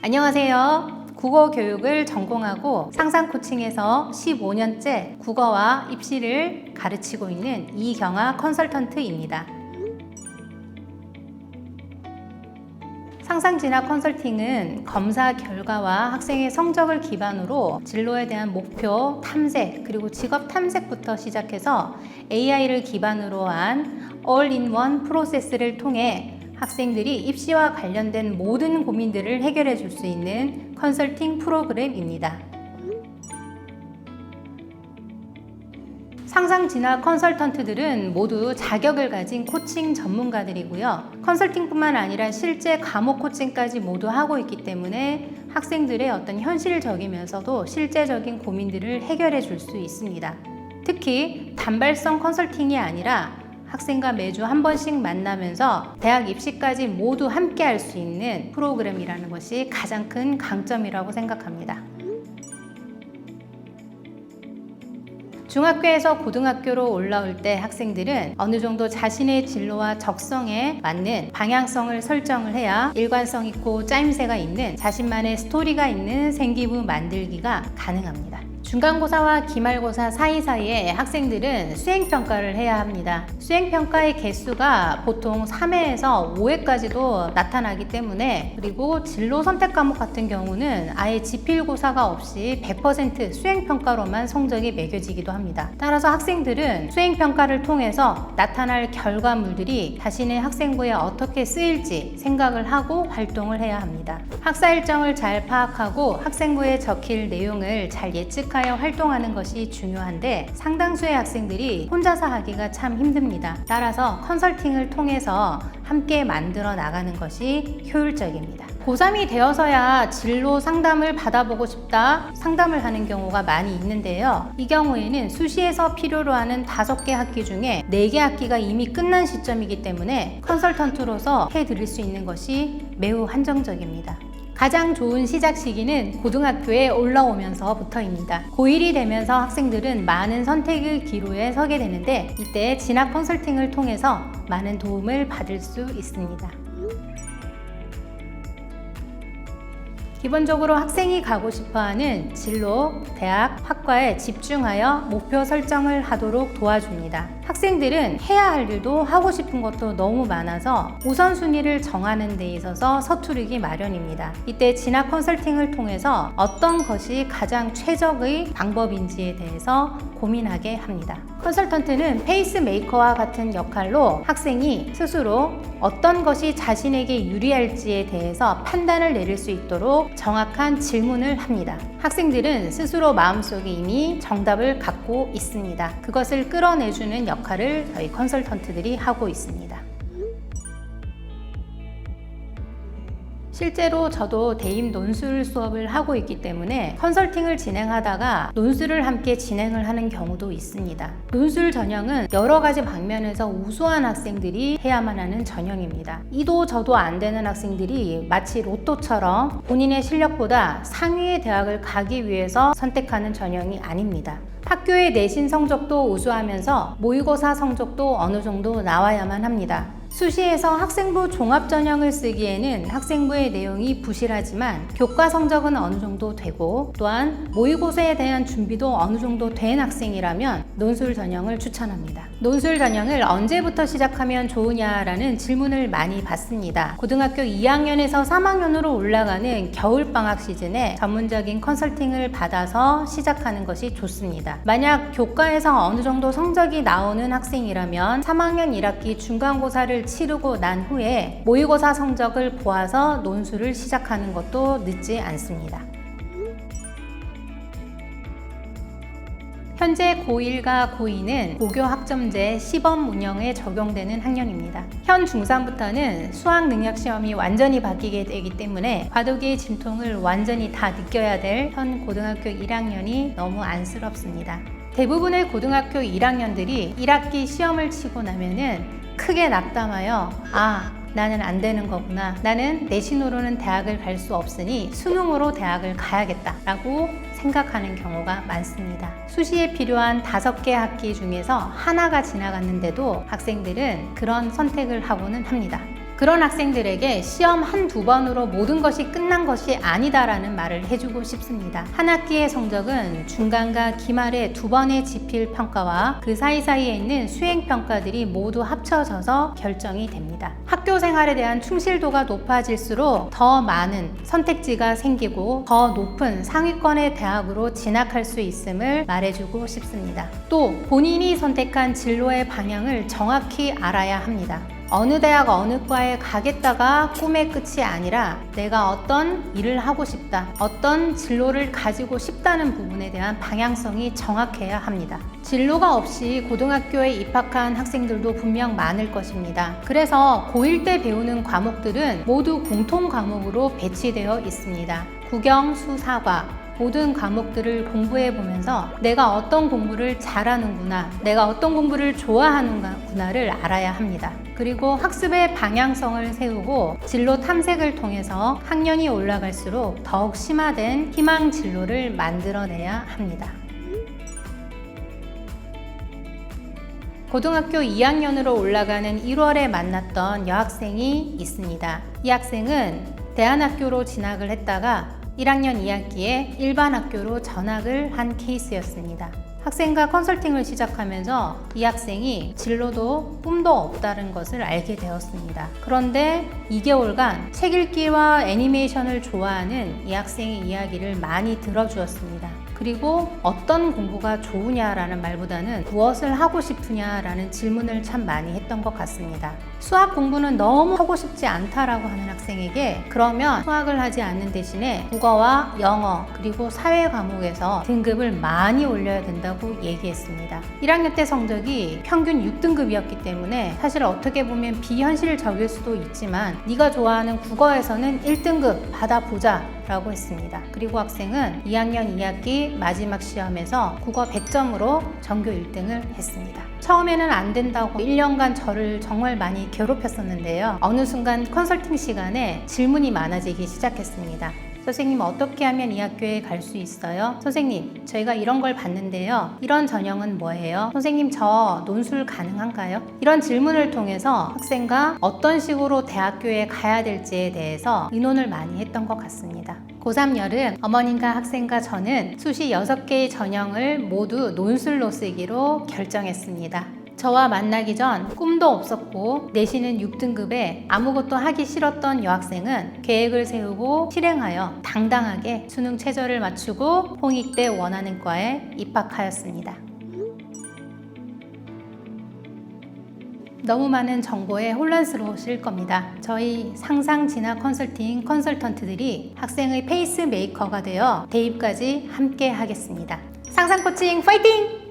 안녕하세요. 국어 교육을 전공하고 상상 코칭에서 15년째 국어와 입시를 가르치고 있는 이경아 컨설턴트입니다. 상상 진학 컨설팅은 검사 결과와 학생의 성적을 기반으로 진로에 대한 목표 탐색 그리고 직업 탐색부터 시작해서 AI를 기반으로 한 all-in-one 프로세스를 통해 학생들이 입시와 관련된 모든 고민들을 해결해 줄 수 있는 컨설팅 프로그램입니다. 상상 진학 컨설턴트들은 모두 자격을 가진 코칭 전문가들이고요. 컨설팅뿐만 아니라 실제 과목 코칭까지 모두 하고 있기 때문에 학생들의 어떤 현실적이면서도 실제적인 고민들을 해결해 줄 수 있습니다. 특히 단발성 컨설팅이 아니라 학생과 매주 한 번씩 만나면서 대학 입시까지 모두 함께 할 수 있는 프로그램이라는 것이 가장 큰 강점이라고 생각합니다. 중학교에서 고등학교로 올라올 때 학생들은 어느 정도 자신의 진로와 적성에 맞는 방향성을 설정을 해야 일관성 있고 짜임새가 있는 자신만의 스토리가 있는 생기부 만들기가 가능합니다. 중간고사와 기말고사 사이사이에 학생들은 수행평가를 해야 합니다. 수행평가의 개수가 보통 3회에서 5회까지도 나타나기 때문에, 그리고 진로 선택 과목 같은 경우는 아예 지필고사가 없이 100% 수행평가로만 성적이 매겨지기도 합니다. 따라서 학생들은 수행평가를 통해서 나타날 결과물들이 자신의 학생부에 어떻게 쓰일지 생각을 하고 활동을 해야 합니다. 학사 일정을 잘 파악하고 학생부에 적힐 내용을 잘 예측하여 활동하는 것이 중요한데, 상당수의 학생들이 혼자서 하기가 참 힘듭니다. 따라서 컨설팅을 통해서 함께 만들어 나가는 것이 효율적입니다. 고3이 되어서야 진로 상담을 받아보고 싶다 상담을 하는 경우가 많이 있는데요. 이 경우에는 수시에서 필요로 하는 5개 학기 중에 4개 학기가 이미 끝난 시점이기 때문에 컨설턴트로서 해드릴 수 있는 것이 매우 한정적입니다. 가장 좋은 시작 시기는 고등학교에 올라오면서부터입니다. 고1이 되면서 학생들은 많은 선택의 기로에 서게 되는데, 이때 진학 컨설팅을 통해서 많은 도움을 받을 수 있습니다. 기본적으로 학생이 가고 싶어하는 진로, 대학, 학과에 집중하여 목표 설정을 하도록 도와줍니다. 학생들은 해야 할 일도 하고 싶은 것도 너무 많아서 우선순위를 정하는 데 있어서 서투르기 마련입니다. 이때 진학 컨설팅을 통해서 어떤 것이 가장 최적의 방법인지에 대해서 고민하게 합니다. 컨설턴트는 페이스메이커와 같은 역할로 학생이 스스로 어떤 것이 자신에게 유리할지에 대해서 판단을 내릴 수 있도록 정확한 질문을 합니다. 학생들은 스스로 마음속에 이미 정답을 갖고 있습니다. 그것을 끌어내주는 역할을 저희 컨설턴트들이 하고 있습니다. 실제로 저도 대입 논술 수업을 하고 있기 때문에 컨설팅을 진행하다가 논술을 함께 진행을 하는 경우도 있습니다. 논술 전형은 여러 가지 방면에서 우수한 학생들이 해야만 하는 전형입니다. 이도 저도 안 되는 학생들이 마치 로또처럼 본인의 실력보다 상위의 대학을 가기 위해서 선택하는 전형이 아닙니다. 학교의 내신 성적도 우수하면서 모의고사 성적도 어느 정도 나와야만 합니다. 수시에서 학생부 종합전형을 쓰기에는 학생부의 내용이 부실하지만 교과 성적은 어느 정도 되고, 또한 모의고사에 대한 준비도 어느 정도 된 학생이라면 논술 전형을 추천합니다. 논술 전형을 언제부터 시작하면 좋으냐라는 질문을 많이 받습니다. 고등학교 2학년에서 3학년으로 올라가는 겨울방학 시즌에 전문적인 컨설팅을 받아서 시작하는 것이 좋습니다. 만약 교과에서 어느 정도 성적이 나오는 학생이라면 3학년 1학기 중간고사를 치르고 난 후에 모의고사 성적을 보아서 논술을 시작하는 것도 늦지 않습니다. 현재 고1과 고2는 고교 학점제 시범 운영에 적용되는 학년입니다. 현 중3부터는 수학 능력 시험이 완전히 바뀌게 되기 때문에 과도기의 진통을 완전히 다 느껴야 될 현 고등학교 1학년이 너무 안쓰럽습니다. 대부분의 고등학교 1학년들이 1학기 시험을 치고 나면은 크게 낙담하여 나는 안 되는 거구나. 나는 내신으로는 대학을 갈 수 없으니 수능으로 대학을 가야겠다 라고 생각하는 경우가 많습니다. 수시에 필요한 5개 학기 중에서 하나가 지나갔는데도 학생들은 그런 선택을 하고는 합니다. 그런 학생들에게 시험 한두 번으로 모든 것이 끝난 것이 아니다라는 말을 해주고 싶습니다. 한 학기의 성적은 중간과 기말의 두 번의 지필 평가와 그 사이사이에 있는 수행 평가들이 모두 합쳐져서 결정이 됩니다. 학교 생활에 대한 충실도가 높아질수록 더 많은 선택지가 생기고 더 높은 상위권의 대학으로 진학할 수 있음을 말해주고 싶습니다. 또 본인이 선택한 진로의 방향을 정확히 알아야 합니다. 어느 대학 어느 과에 가겠다가 꿈의 끝이 아니라 내가 어떤 일을 하고 싶다, 어떤 진로를 가지고 싶다는 부분에 대한 방향성이 정확해야 합니다. 진로가 없이 고등학교에 입학한 학생들도 분명 많을 것입니다. 그래서 고1 때 배우는 과목들은 모두 공통 과목으로 배치되어 있습니다. 국영, 수, 사과 모든 과목들을 공부해 보면서 내가 어떤 공부를 잘하는구나, 내가 어떤 공부를 좋아하는구나를 알아야 합니다. 그리고 학습의 방향성을 세우고 진로 탐색을 통해서 학년이 올라갈수록 더욱 심화된 희망 진로를 만들어내야 합니다. 고등학교 2학년으로 올라가는 1월에 만났던 여학생이 있습니다. 이 학생은 대안학교로 진학을 했다가 1학년 2학기에 일반 학교로 전학을 한 케이스였습니다. 학생과 컨설팅을 시작하면서 이 학생이 진로도 꿈도 없다는 것을 알게 되었습니다. 그런데 2개월간 책 읽기와 애니메이션을 좋아하는 이 학생의 이야기를 많이 들어주었습니다. 그리고 어떤 공부가 좋으냐라는 말보다는 무엇을 하고 싶으냐라는 질문을 참 많이 했던 것 같습니다. 수학 공부는 너무 하고 싶지 않다라고 하는 학생에게 그러면 수학을 하지 않는 대신에 국어와 영어 그리고 사회 과목에서 등급을 많이 올려야 된다고 얘기했습니다. 1학년 때 성적이 평균 6등급이었기 때문에 사실 어떻게 보면 비현실적일 수도 있지만 네가 좋아하는 국어에서는 1등급 받아보자 라고 했습니다. 그리고 학생은 2학년 2학기 마지막 시험에서 국어 100점으로 전교 1등을 했습니다. 처음에는 안 된다고 1년간 저를 정말 많이 괴롭혔었는데요. 어느 순간 컨설팅 시간에 질문이 많아지기 시작했습니다. 선생님, 어떻게 하면 이 학교에 갈 수 있어요? 선생님, 저희가 이런 걸 봤는데요. 이런 전형은 뭐예요? 선생님, 저 논술 가능한가요? 이런 질문을 통해서 학생과 어떤 식으로 대학교에 가야 될지에 대해서 의논을 많이 했던 것 같습니다. 고3 여름 어머님과 학생과 저는 수시 6개의 전형을 모두 논술로 쓰기로 결정했습니다. 저와 만나기 전 꿈도 없었고 내신은 6등급에 아무것도 하기 싫었던 여학생은 계획을 세우고 실행하여 당당하게 수능 최저를 맞추고 홍익대 원하는 과에 입학하였습니다. 너무 많은 정보에 혼란스러우실 겁니다. 저희 상상 진학 컨설팅 컨설턴트들이 학생의 페이스메이커가 되어 대입까지 함께 하겠습니다. 상상 코칭 파이팅!